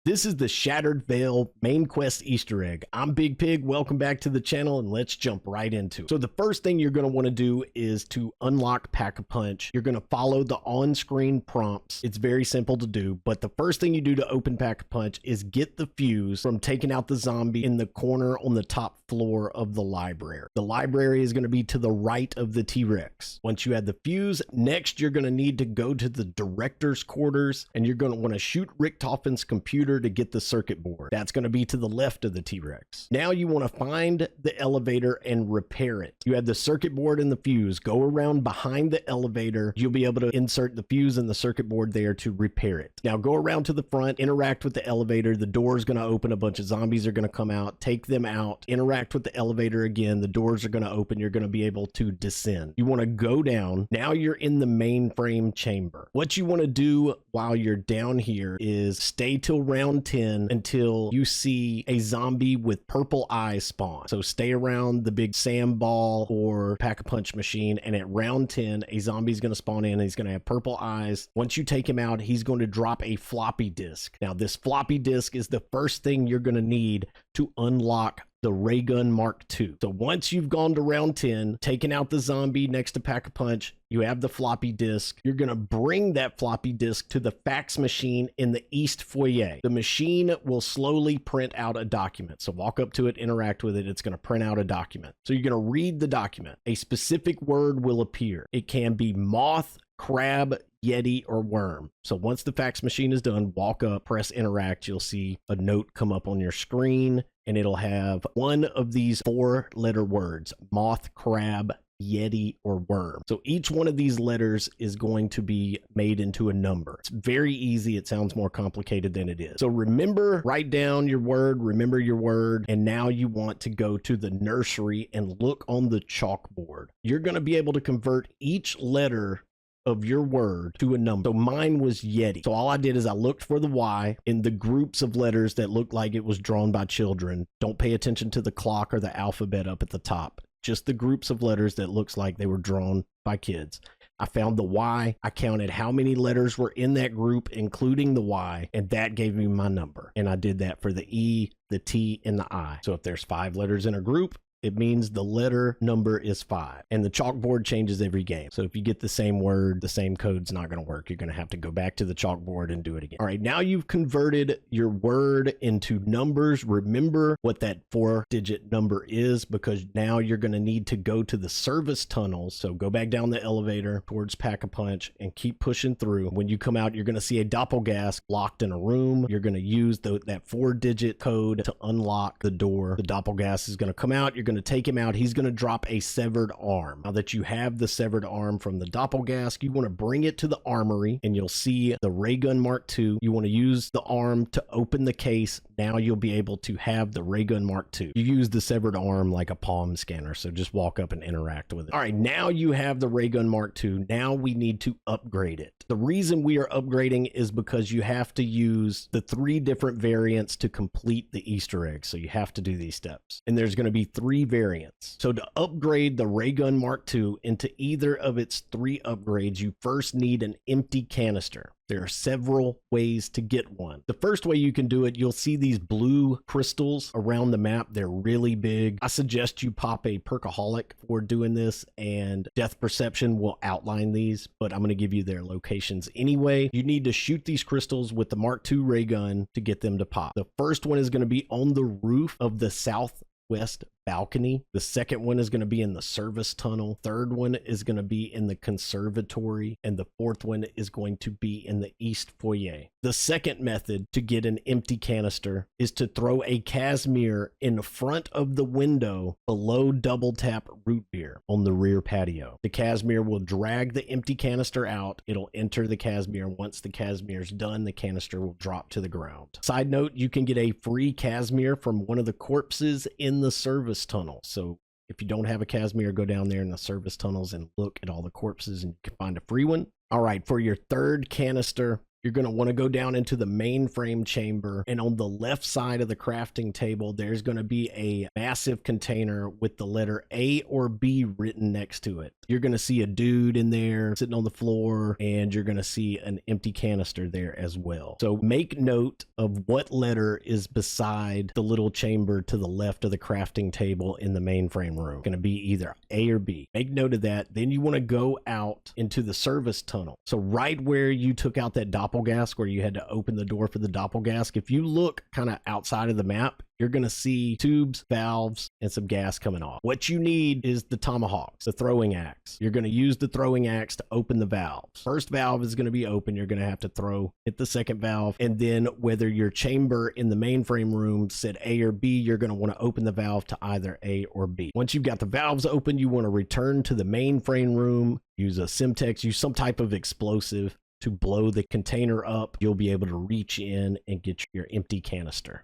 This is the Shattered Veil main quest Easter egg. I'm Big Pig, welcome back to the channel, and let's jump right into it. So the first thing you're going to want to do is to unlock Pack-a-Punch. You're going to follow the on-screen prompts. It's very simple to do, but the first thing you do to open Pack-a-Punch is get the fuse from taking out the zombie in the corner on the top floor of the library. The library is going to be to the right of the T-Rex. Once you add the fuse, next you're going to need to go to the director's quarters, and you're going to want to shoot Richtofen's computer to get the circuit board. That's going to be to the left of the T-Rex. Now you want to find the elevator and repair it. You have the circuit board and the fuse. Go around behind the elevator. You'll be able to insert the fuse and the circuit board there to repair it. Now go around to the front, interact with the elevator. The door is going to open. A bunch of zombies are going to come out. Take them out. Interact with the elevator again. The doors are going to open. You're going to be able to descend. You want to go down. Now you're in the mainframe chamber. What you want to do while you're down here is stay till round 10 until you see a zombie with purple eyes spawn. So stay around the big sand ball or Pack-a-Punch machine, and at round 10 a zombie is going to spawn in. He's going to have purple eyes. Once you take him out, he's going to drop a floppy disk. Now this floppy disk is the first thing you're going to need to unlock the Ray Gun Mark II. So once you've gone to round 10, taken out the zombie next to Pack-a-Punch, you have the floppy disk. You're going to bring that floppy disk to the fax machine in the east foyer. The machine will slowly print out a document. So walk up to it, interact with it. It's going to print out a document. So you're going to read the document. A specific word will appear. It can be moth, crab, yeti, or worm. So once the fax machine is done, walk up, press interact. You'll see a note come up on your screen, and it'll have one of these 4-letter words: moth, crab, yeti, or worm. So each one of these letters is going to be made into a number. It's very easy. It sounds more complicated than it is. So remember, write down your word, remember your word, and now you want to go to the nursery and look on the chalkboard. You're going to be able to convert each letter of your word to a number. So mine was Yeti. So all I did is I looked for the Y in the groups of letters that looked like it was drawn by children. Don't pay attention to the clock or the alphabet up at the top. Just the groups of letters that looks like they were drawn by kids. I found the Y. I counted how many letters were in that group, including the Y, and that gave me my number. And I did that for the E, the T, and the I. So if there's 5 letters in a group, it means the letter number is 5, and the chalkboard changes every game. So if you get the same word, the same code's not going to work. You're going to have to go back to the chalkboard and do it again. All right, now you've converted your word into numbers. Remember what that 4-digit number is, because now you're going to need to go to the service tunnels. So go back down the elevator towards Pack-a-Punch and keep pushing through. When you come out, you're going to see a doppelgask locked in a room. You're going to use that 4-digit code to unlock the door. The doppelgask is going to come out. You're going to take him out. He's going to drop a severed arm. Now that you have the severed arm from the doppelgask, you want to bring it to the armory, and you'll see the Ray Gun Mark II. You want to use the arm to open the case. Now you'll be able to have the Ray Gun Mark II. You use the severed arm like a palm scanner, so just walk up and interact with it. All right, now you have the Ray Gun Mark II. Now we need to upgrade it. The reason we are upgrading is because you have to use the 3 different variants to complete the Easter egg. So you have to do these steps, and there's going to be 3 variants. So to upgrade the Ray Gun Mark II into either of its 3 upgrades, you first need an empty canister. There are several ways to get one. The first way you can do it, you'll see these blue crystals around the map. They're really big. I suggest you pop a Perkaholic for doing this, and Death Perception will outline these, but I'm going to give you their locations anyway. You need to shoot these crystals with the Mark II ray gun to get them to pop. The first one is going to be on the roof of the southwest balcony. The second one is going to be in the service tunnel. Third one is going to be in the conservatory, and the fourth one is going to be in the east foyer. The second method to get an empty canister is to throw a Casimir in front of the window below Double Tap Root Beer on the rear patio. The Casimir will drag the empty canister out. It'll enter the Casimir. Once the Casimir's done, the canister will drop to the ground. Side note, you can get a free Casimir from one of the corpses in the service tunnel. So if you don't have a Casimir, go down there in the service tunnels and look at all the corpses, and you can find a free one. All right, for your third canister, You're going to want to go down into the mainframe chamber, and on the left side of the crafting table, there's going to be a massive container with the letter A or B written next to it. You're going to see a dude in there sitting on the floor, and you're going to see an empty canister there as well. So make note of what letter is beside the little chamber to the left of the crafting table in the mainframe room. It's going to be either A or B. Make note of that. Then you want to go out into the service tunnel. So right where you took out that doppelgask, where you had to open the door for the doppelgask, if you look kind of outside of the map, you're going to see tubes, valves, and some gas coming off. What you need is the tomahawks, the throwing axe. You're going to use the throwing axe to open the valves. First valve is going to be open. You're going to have to hit the second valve. And then whether your chamber in the mainframe room said A or B, you're going to want to open the valve to either A or B. Once you've got the valves open, you want to return to the mainframe room, use a Simtex, use some type of explosive to blow the container up. You'll be able to reach in and get your empty canister.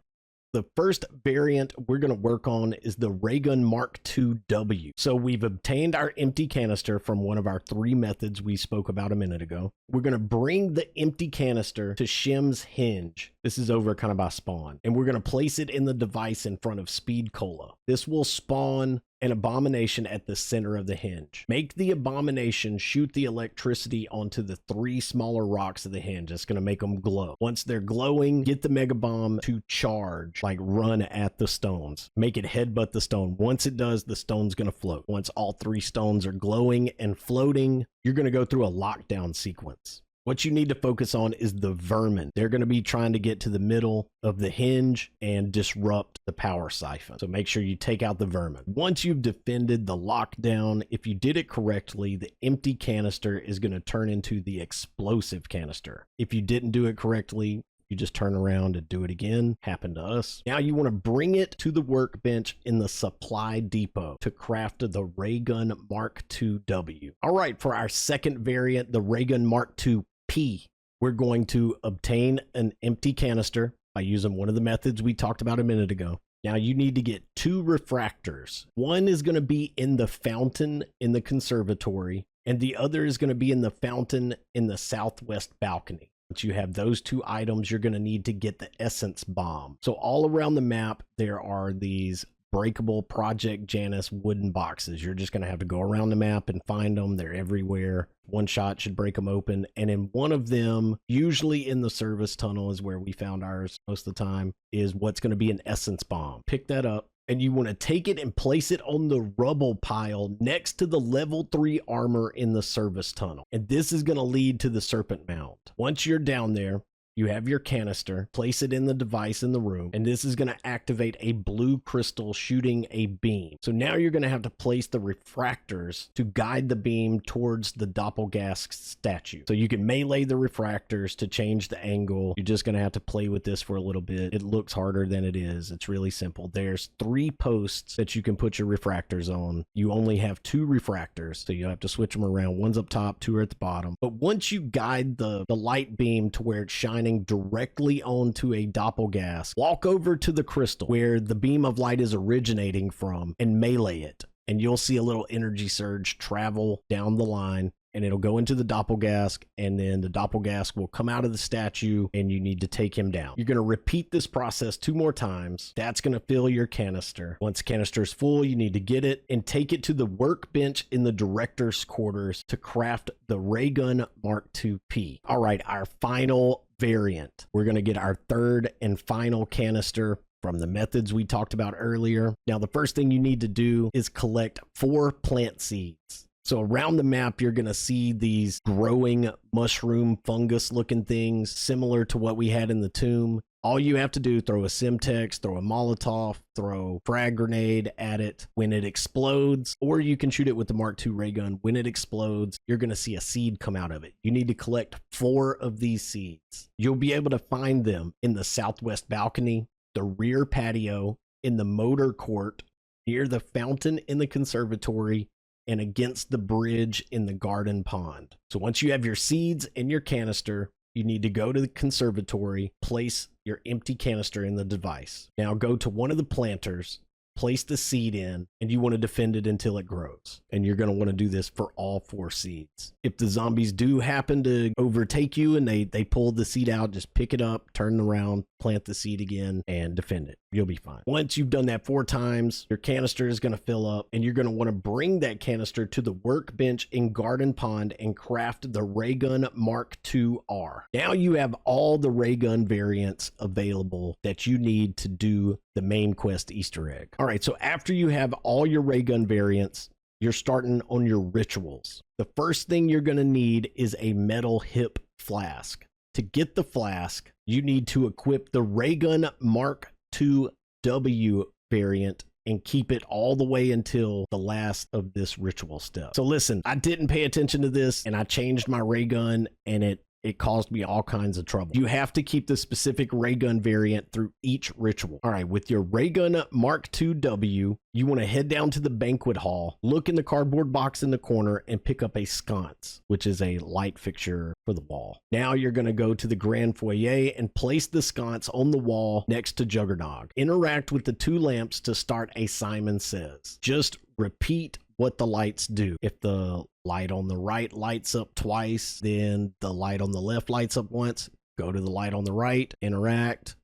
The first variant we're going to work on is the Raygun Mark II-W. So we've obtained our empty canister from one of our 3 methods we spoke about a minute ago. We're going to bring the empty canister to Shim's hinge. This is over kind of by spawn. And we're going to place it in the device in front of Speed Cola. This will spawn an abomination at the center of the hinge. Make the abomination shoot the electricity onto the 3 smaller rocks of the hinge. It's going to make them glow. Once they're glowing, get the mega bomb to charge, like run at the stones. Make it headbutt the stone. Once it does, the stone's going to float. Once all 3 stones are glowing and floating, you're going to go through a lockdown sequence. What you need to focus on is the vermin. They're going to be trying to get to the middle of the hinge and disrupt the power siphon. So make sure you take out the vermin. Once you've defended the lockdown, if you did it correctly, the empty canister is going to turn into the explosive canister. If you didn't do it correctly, you just turn around and do it again. Happened to us. Now you want to bring it to the workbench in the supply depot to craft the Raygun Mark II-W. All right, for our second variant, the Raygun Mark II-P, we're going to obtain an empty canister by using one of the methods we talked about a minute ago. Now you need to get 2 refractors. One is going to be in the fountain in the conservatory, and the other is going to be in the fountain in the southwest balcony. Once you have those 2 items, you're going to need to get the essence bomb. So all around the map, there are these breakable Project Janus wooden boxes. You're just going to have to go around the map and find them. They're everywhere. One shot should break them open. And in one of them, usually in the service tunnel is where we found ours most of the time, is what's going to be an essence bomb. Pick that up. And you want to take it and place it on the rubble pile next to the level 3 armor in the service tunnel. And this is going to lead to the serpent mound. Once you're down there, you have your canister, place it in the device in the room, and this is going to activate a blue crystal shooting a beam. So now you're going to have to place the refractors to guide the beam towards the doppelgask statue. So you can melee the refractors to change the angle. You're just going to have to play with this for a little bit. It looks harder than it is. It's really simple. There's 3 posts that you can put your refractors on. You only have 2 refractors, so you have to switch them around. One's up top, 2 are at the bottom. But once you guide the light beam to where it's shining directly onto a doppelgask, walk over to the crystal where the beam of light is originating from and melee it. And you'll see a little energy surge travel down the line, and it'll go into the doppelgask, and then the doppelgask will come out of the statue and you need to take him down. You're going to repeat this process 2 more times. That's going to fill your canister. Once the canister is full, you need to get it and take it to the workbench in the director's quarters to craft the Raygun Mark II-P. All right, our final variant. We're going to get our 3rd and final canister from the methods we talked about earlier. Now, the first thing you need to do is collect 4 plant seeds. So around the map, you're going to see these growing mushroom fungus looking things similar to what we had in the tomb. All you have to do, throw a Simtex, throw a Molotov, throw a frag grenade at it. When it explodes, or you can shoot it with the Mark II ray gun. When it explodes, you're going to see a seed come out of it. You need to collect 4 of these seeds. You'll be able to find them in the southwest balcony, the rear patio, in the motor court, near the fountain in the conservatory, and against the bridge in the garden pond. So once you have your seeds in your canister, you need to go to the conservatory, place your empty canister in the device. Now go to one of the planters, place the seed in, and you want to defend it until it grows. And you're going to want to do this for all 4 seeds. If the zombies do happen to overtake you and they pull the seed out, just pick it up, turn it around, plant the seed again, and defend it. You'll be fine. Once you've done that 4 times, your canister is going to fill up, and you're going to want to bring that canister to the workbench in Garden Pond and craft the Ray Gun Mark II-R. Now you have all the ray gun variants available that you need to do the main quest Easter egg. All right, so after you have all your ray gun variants, you're starting on your rituals. The first thing you're going to need is a metal hip flask. To get the flask, you need to equip the Ray Gun Mark II-W variant and keep it all the way until the last of this ritual step. So listen, I didn't pay attention to this and I changed my ray gun and it caused me all kinds of trouble. You have to keep the specific ray gun variant through each ritual. All right, with your Ray Gun Mark II-W, you want to head down to the banquet hall, look in the cardboard box in the corner, and pick up a sconce, which is a light fixture for the wall. Now you're going to go to the grand foyer and place the sconce on the wall next to Juggernog. Interact with the 2 lamps to start a Simon Says. Just repeat what the lights do. If the light on the right lights up twice, then the light on the left lights up once. Go to the light on the right, interact,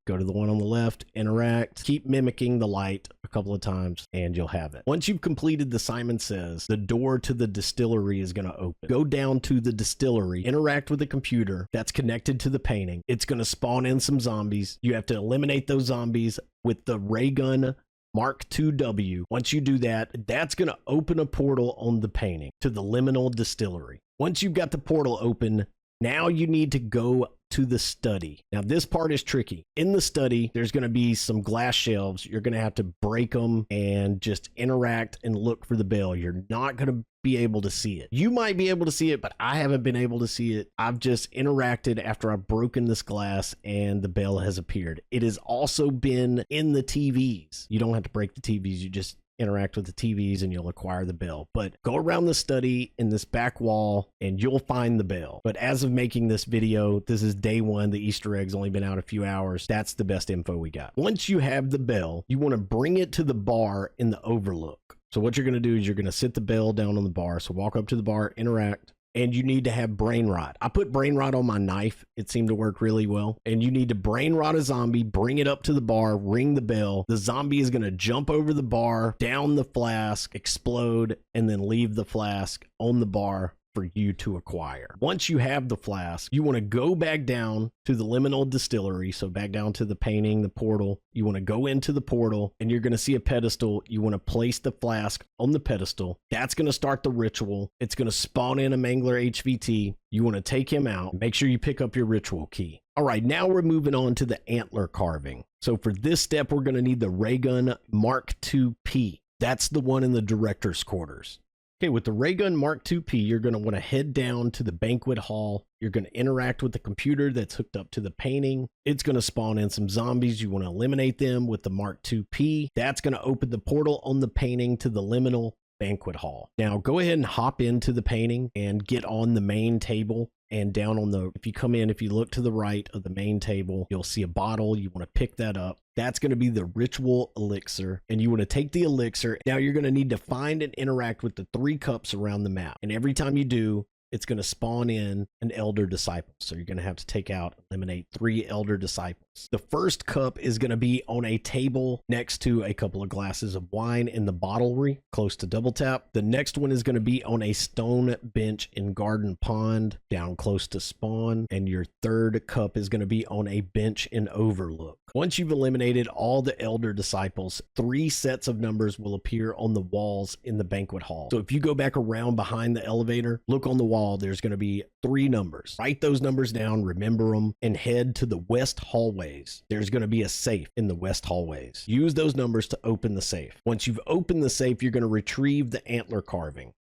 go to the one on the left, interact. Keep mimicking the light a couple of times and you'll have it. Once you've completed the Simon Says, the door to the distillery is going to open. Go down to the distillery, interact with the computer that's connected to the painting. It's going to spawn in some zombies. You have to eliminate those zombies with the Ray Gun Mark II-W. Once you do that, that's going to open a portal on the painting to the Liminal Distillery. Once you've got the portal open, now you need to go to the study. Now this part is tricky. In the study, there's going to be some glass shelves. You're going to have to break them and just interact and look for the bell. You're not going to be able to see it. You might be able to see it, but I haven't been able to see it. I've just interacted after I've broken this glass and the bell has appeared. It has also been in the TVs. You don't have to break the TVs. You just interact with the TVs and you'll acquire the bell. But go around the study in this back wall and you'll find the bell. But as of making this video, this is day 1. The Easter egg's only been out a few hours. That's the best info we got. Once you have the bell, you want to bring it to the bar in the overlook. So what you're going to do is you're going to sit the bell down on the bar. So walk up to the bar, interact, and you need to have brain rot. I put brain rot on my knife. It seemed to work really well. And you need to brain rot a zombie, bring it up to the bar, ring the bell. The zombie is going to jump over the bar, down the flask, explode, and then leave the flask on the bar for you to acquire. Once you have the flask, you want to go back down to the Liminal Distillery. So back down to the painting, the portal. You want to go into the portal and you're going to see a pedestal. You want to place the flask on the pedestal. That's going to start the ritual. It's going to spawn in a Mangler HVT. You want to take him out. Make sure you pick up your ritual key. All right, now we're moving on to the antler carving. So for this step, we're going to need the Ray Gun Mark II-P. That's the one in the director's quarters. Okay, with the Ray Gun Mark II-P, you're going to want to head down to the banquet hall. You're going to interact with the computer that's hooked up to the painting. It's going to spawn in some zombies. You want to eliminate them with the Mark II-P. That's going to open the portal on the painting to the Liminal banquet hall. Now go ahead and hop into the painting and get on the main table. And down on the, if you come in, if you look to the right of the main table, you'll see a bottle. You want to pick that up. That's going to be the ritual elixir. And you want to take the elixir. Now you're going to need to find and interact with the 3 cups around the map. And every time you do, it's going to spawn in an elder disciple. So you're going to have to take out, eliminate 3 elder disciples. The first cup is going to be on a table next to a couple of glasses of wine in the bottlery, close to Double Tap. The next one is going to be on a stone bench in Garden Pond, down close to spawn. And your third cup is going to be on a bench in Overlook. Once you've eliminated all the elder disciples, 3 sets of numbers will appear on the walls in the banquet hall. So if you go back around behind the elevator, look on the wall, there's going to be 3 numbers. Write those numbers down, remember them, and head to the west hallways. There's going to be a safe in the west hallways. Use those numbers to open the safe. Once you've opened the safe, you're going to retrieve the antler carving.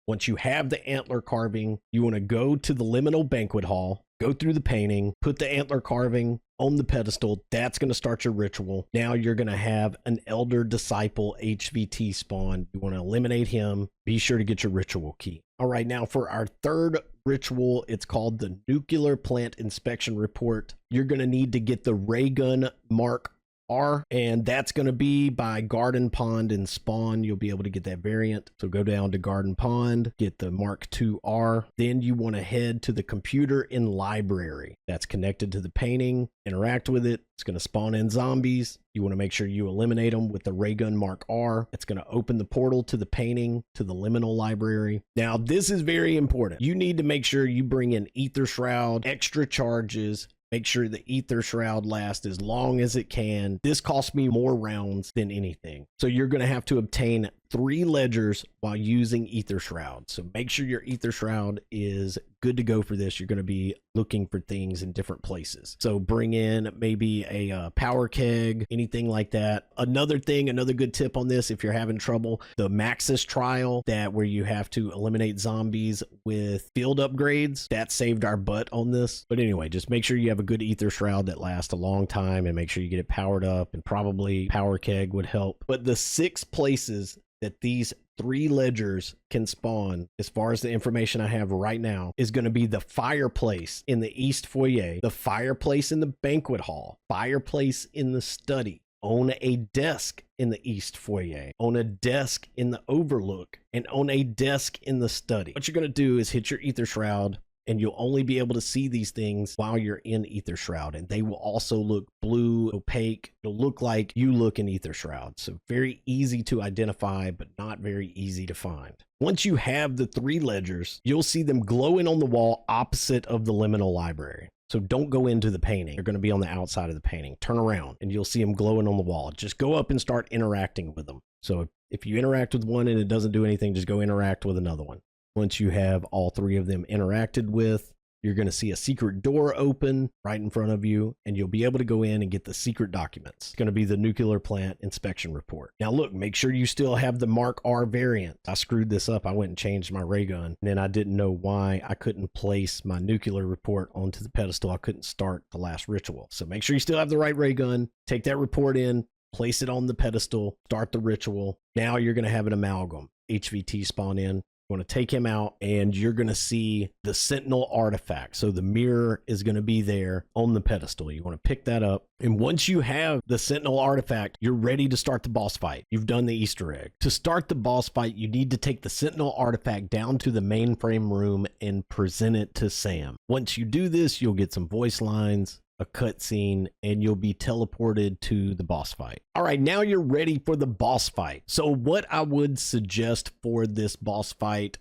Once you have the antler carving, you want to go to the Liminal banquet hall, go through the painting, put the antler carving on the pedestal. That's going to start your ritual. Now you're going to have an elder disciple HVT spawn. You want to eliminate him. Be sure to get your ritual key. All right, now for our third ritual. It's called the Nuclear Plant Inspection Report. You're going to need to get the ray gun Mark R, and that's going to be by Garden Pond and Spawn. You'll be able to get that variant. So go down to Garden Pond, get the Mark II R. Then you want to head to the computer in library. That's connected to the painting. Interact with it. It's going to spawn in zombies. You want to make sure you eliminate them with the ray gun Mark R. It's going to open the portal to the painting, to the liminal library. Now, this is very important. You need to make sure you bring in Ether Shroud, extra charges. Make sure the Ether Shroud lasts as long as it can. This cost me more rounds than anything. So you're going to have to obtain 3 ledgers while using Ether Shroud. So make sure your Ether Shroud is good to go for this. You're going to be looking for things in different places. So bring in maybe a power keg, anything like that. Another good tip on this, if you're having trouble, the Maxis trial, that where you have to eliminate zombies with field upgrades, that saved our butt on this. But anyway, just make sure you have a good Ether Shroud that lasts a long time, and make sure you get it powered up, and probably power keg would help. But the 6 places that these 3 ledgers can spawn, as far as the information I have right now, is going to be the fireplace in the East Foyer, the fireplace in the banquet hall, fireplace in the study, on a desk in the East Foyer, on a desk in the Overlook, and on a desk in the study. What you're going to do is hit your Ether Shroud, and you'll only be able to see these things while you're in Ether Shroud, and they will also look blue, opaque. It'll look like you look in Ether Shroud. So very easy to identify, but not very easy to find. Once you have the 3 ledgers, you'll see them glowing on the wall opposite of the liminal library. So don't go into the painting. They're going to be on the outside of the painting. Turn around and you'll see them glowing on the wall. Just go up and start interacting with them. So if you interact with one and it doesn't do anything, just go interact with another one. Once you have all 3 of them interacted with, you're going to see a secret door open right in front of you, and you'll be able to go in and get the secret documents. It's going to be the Nuclear Plant Inspection Report. Now look, make sure you still have the Mark R variant. I screwed this up. I went and changed my ray gun, and then I didn't know why I couldn't place my nuclear report onto the pedestal. I couldn't start the last ritual. So make sure you still have the right ray gun. Take that report in, place it on the pedestal, start the ritual. Now you're going to have an amalgam. HVT spawn in. You want to take him out, and you're going to see the Sentinel artifact. So the mirror is going to be there on the pedestal. You want to pick that up. And once you have the Sentinel artifact, you're ready to start the boss fight. You've done the Easter egg. To start the boss fight, you need to take the Sentinel artifact down to the mainframe room and present it to Sam. Once you do this, you'll get some voice lines, a cutscene, and you'll be teleported to the boss fight. All right, now you're ready for the boss fight. So what I would suggest for this boss fight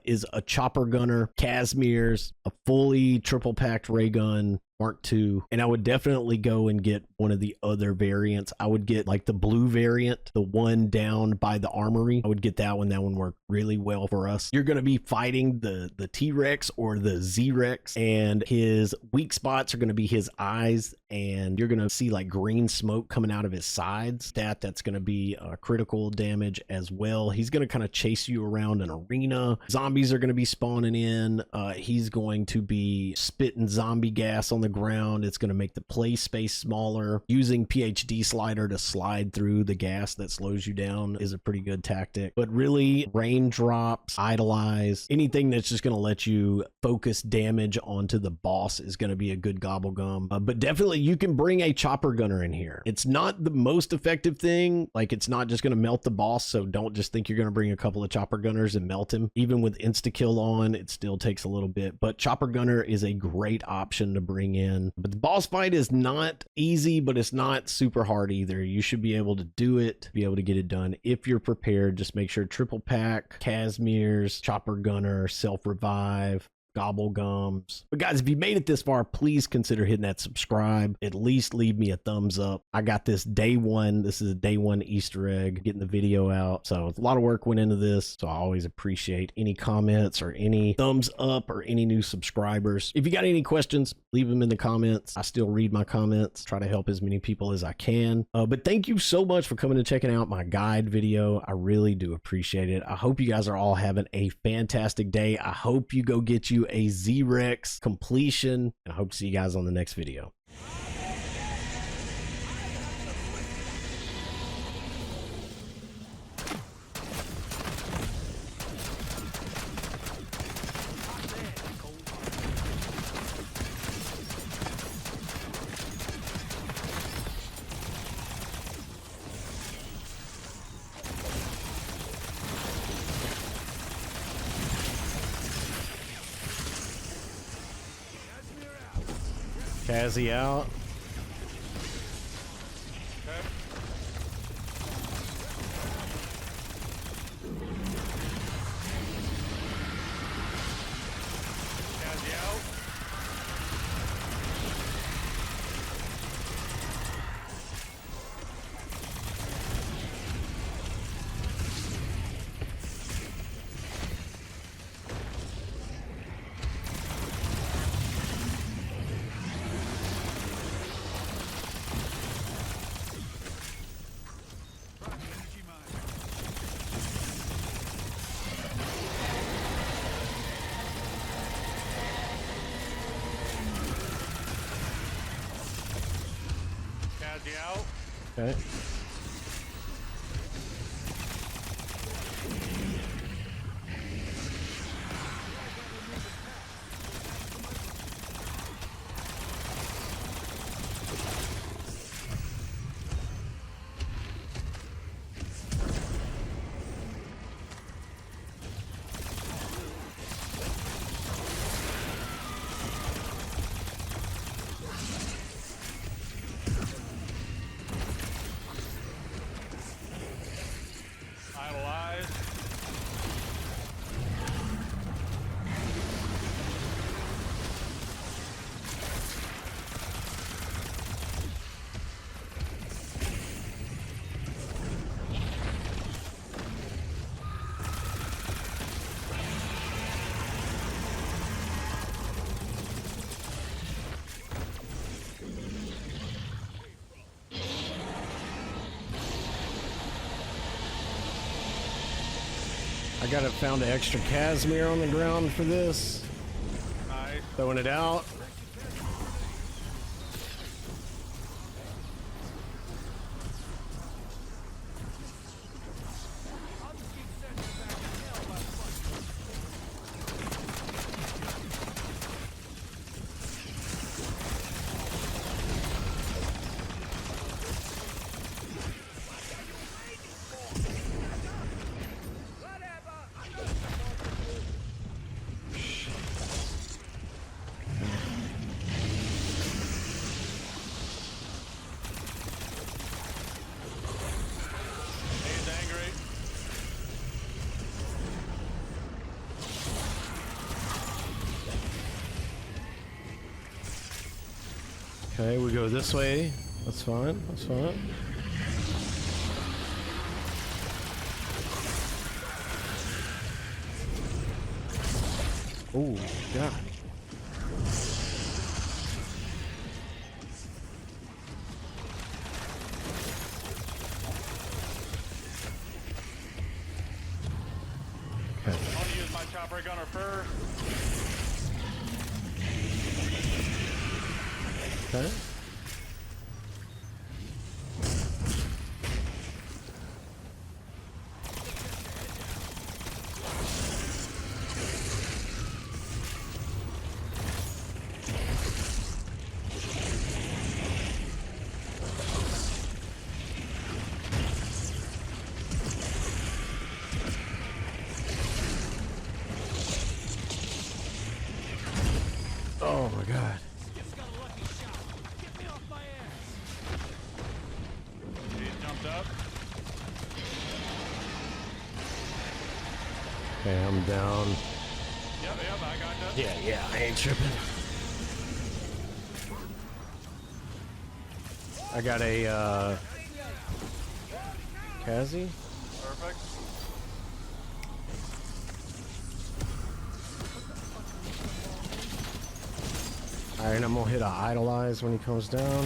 is a chopper gunner, Casimir's, a fully triple packed ray gun, Mark II, and I would definitely go and get one of the other variants. I would get like the blue variant, the one down by the armory. I would get that one. That one worked really well for us. You're going to be fighting the T-Rex or the Z-Rex, and his weak spots are going to be his eyes, and you're going to see like green smoke coming out of his sides. That's going to be critical damage as well. He's going to kind of chase you around an arena. Zombies are going to be spawning in. He's going to be spitting zombie gas on the ground. It's going to make the play space smaller. Using PhD slider to slide through the gas that slows you down is a pretty good tactic. But really, raindrops, idolize, anything that's just going to let you focus damage onto the boss is going to be a good gobble gum. But definitely you can bring a chopper gunner in here. It's not the most effective thing. Like, it's not just going to melt the boss, so don't just think you're going to bring a couple of chopper gunners and melt him. Even with insta kill on, it still takes a little bit, but chopper gunner is a great option to bring in. But the boss fight is not easy, but it's not super hard either. You should be able to do it, be able to get it done if you're prepared. Just make sure triple pack, Casimir's, chopper gunner, self revive, gobble gums. But guys, if you made it this far, please consider hitting that subscribe. At least leave me a thumbs up. I got this day one. This is a day one Easter egg, getting the video out. So a lot of work went into this. So I always appreciate any comments or any thumbs up or any new subscribers. If you got any questions, leave them in the comments. I still read my comments, try to help as many people as I can. But thank you so much for coming and checking out my guide video. I really do appreciate it. I hope you guys are all having a fantastic day. I hope you go get you a Z-Rex completion, and I hope to see you guys on the next video. Kazzy out. Okay. Kazzy out. Kazzy out. Okay. Idolize. I found an extra Casimir on the ground for this. Nice. Throwing it out. He's angry. Okay, we go this way. That's fine. That's fine. Oh, God. Okay. I want to use my chopper gunner first. Okay. Oh my God. He's jumped up. Okay, I'm down. Yep, I got that. Yeah, I ain't tripping. I got a Kazzy. Perfect. Alright, I'm gonna hit a idolize when he comes down.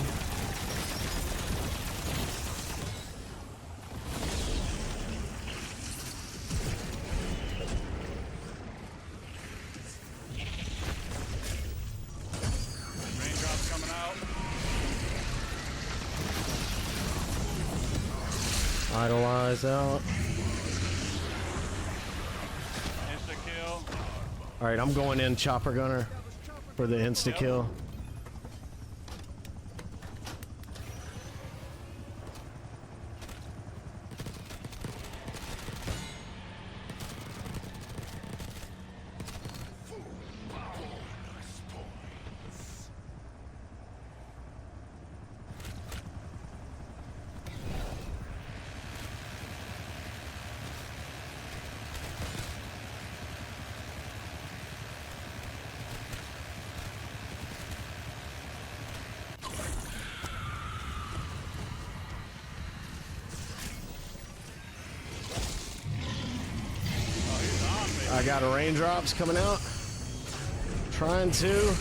Raindrops coming out. Idolize out. Insta kill. Alright, I'm going in chopper gunner for the insta Yep. kill. I got a raindrops coming out. Trying to.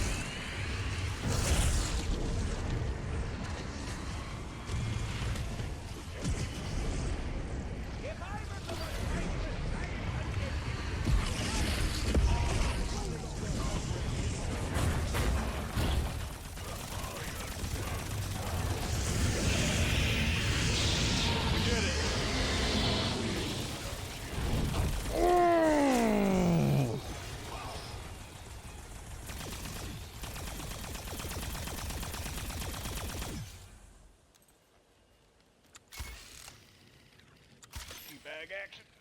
Bag action.